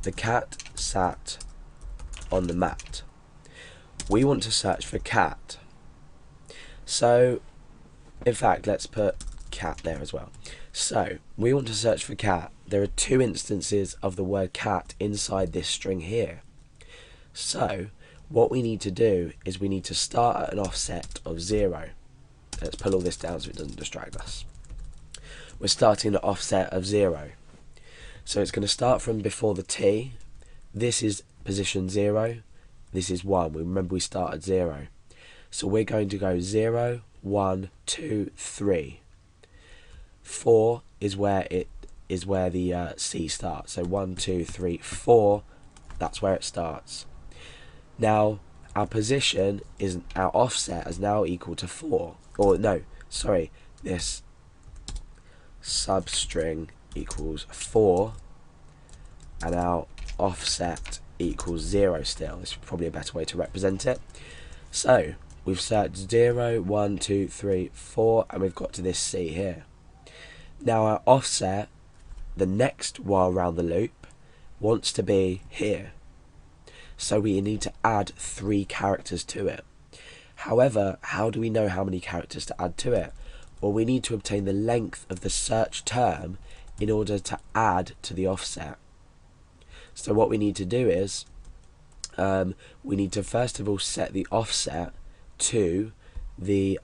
the cat sat on the mat. We want to search for cat. So, in fact, let's put cat there as well. So, we want to search for cat. There are two instances of the word cat inside this string here. So, what we need to do is we need to start at an offset of 0. Let's pull all this down so it doesn't distract us. We're starting at an offset of 0. So it's going to start from before the T. This is position 0. This is 1. Remember we start at 0. So we're going to go 0, 1, 2, 3. 4 is where the C starts. So 1, 2, 3, 4. That's where it starts. Now our position is our offset is now equal to 4. Or no, sorry, this substring equals 4, and our offset equals 0 still. This is probably a better way to represent it. So we've searched 0, 1, 2, 3, 4, and we've got to this C here. Now our offset, the next while round the loop, wants to be here. So we need to add 3 characters to it. However, how do we know how many characters to add to it? Well, we need to obtain the length of the search term in order to add to the offset. So what we need to do is we need to first of all set the offset to the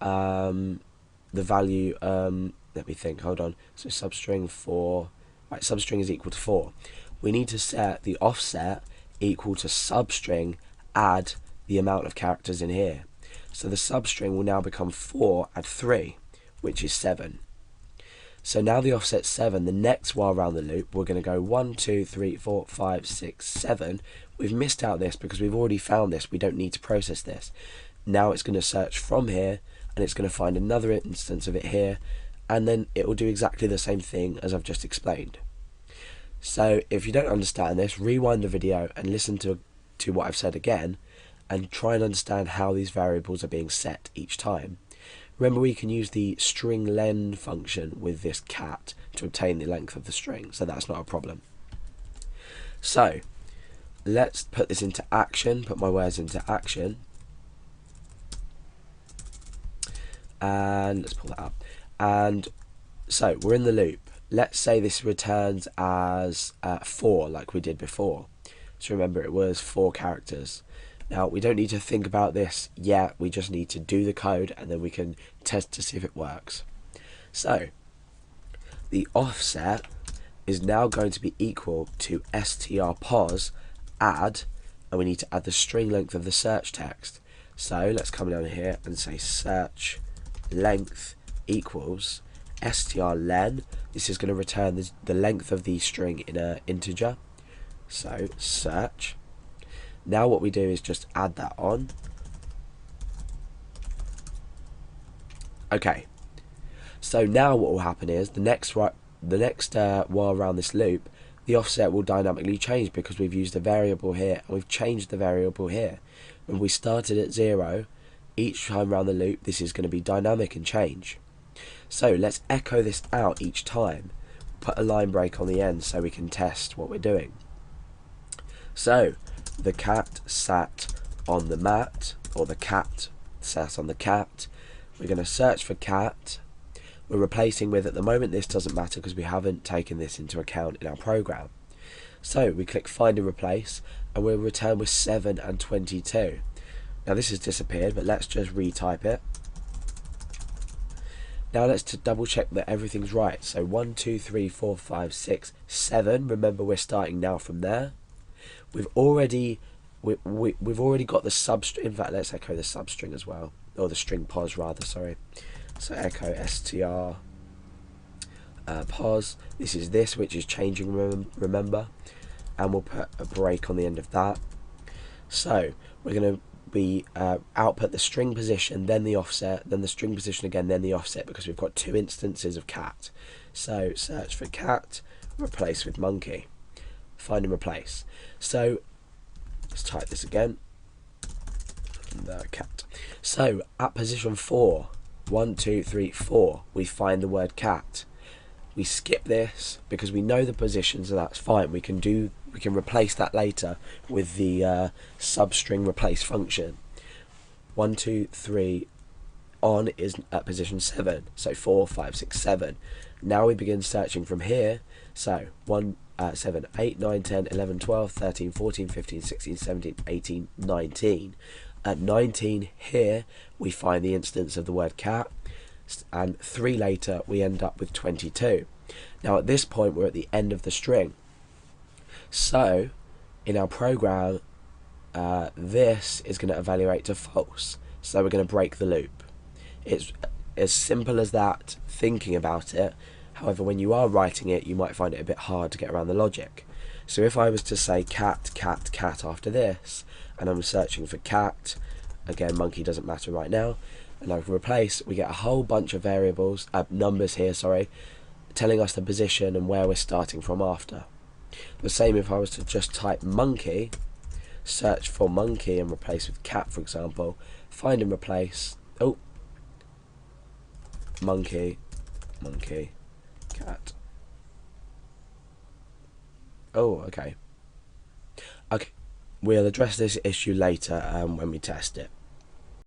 value. Let me think. Hold on. So substring 4. Right, substring is equal to 4. We need to set the offset equal to substring add the amount of characters in here. So the substring will now become 4 add 3, which is 7. So now the offset's 7. The next while around the loop, we're going to go 1, 2, 3, 4, 5, 6, 7. We've missed out this because we've already found this. We don't need to process this. Now it's going to search from here, and it's going to find another instance of it here, and then it will do exactly the same thing as I've just explained. So if you don't understand this, rewind the video and listen to what I've said again, and try and understand how these variables are being set each time. Remember, we can use the string len function with this cat to obtain the length of the string, so that's not a problem. So let's put this into action, put my words into action, and let's pull that up. And so we're in the loop. Let's say this returns as 4 like we did before. So remember, it was 4 characters. Now we don't need to think about this yet, we just need to do the code and then we can test to see if it works. So the offset is now going to be equal to strpos add, and we need to add the string length of the search text. So let's come down here and say search length equals strlen. This is going to return the length of the string in an integer. So search. Now what we do is just add that on. Okay. So now what will happen is the next while around this loop, the offset will dynamically change because we've used a variable here and we've changed the variable here. When we started at 0, each time around the loop, this is going to be dynamic and change. So let's echo this out each time. Put a line break on the end so we can test what we're doing. So the cat sat on the mat, or the cat sat on the cat. We're going to search for cat. We're replacing with, at the moment this doesn't matter because we haven't taken this into account in our program. So we click find and replace, and we'll return with 7 and 22. Now this has disappeared, but let's just retype it. Now let's double check that everything's right. So 1, 2, 3, 4, 5, 6, 7. Remember, we're starting now from there. We've already got the substring. In fact, let's echo the substring as well, or the string pos rather. Sorry. So echo str pos. This is this, which is changing. Remember, and we'll put a break on the end of that. So we're going to output the string position, then the offset, then the string position again, then the offset, because we've got 2 instances of cat. So search for cat, replace with monkey, find and replace. So let's type this again, the cat. So at position 4, 1, 2, 3, 4, we find the word cat. we skip this because we know the position, so that's fine. We can replace that later with the substring replace function. 1, 2, 3 on is at position 7, so 4, 5, 6, 7. Now we begin searching from here, so 1, 7, 8, 9, 10, 11, 12, 13, 14, 15, 16, 17, 18, 19. At 19 here we find the instance of the word cat, and 3 later we end up with 22. Now at this point we're at the end of the string, so in our program this is going to evaluate to false, so we're going to break the loop. It's as simple as that, thinking about it. However, when you are writing it, you might find it a bit hard to get around the logic. So if I was to say cat, cat, cat after this, and I'm searching for cat, again monkey doesn't matter right now, and I can replace, we get a whole bunch of variables, numbers here, sorry, telling us the position and where we're starting from after. The same if I was to just type monkey, search for monkey and replace with cat, for example, find and replace, oh, monkey, monkey, cat. Oh, okay. Okay, we'll address this issue later when we test it.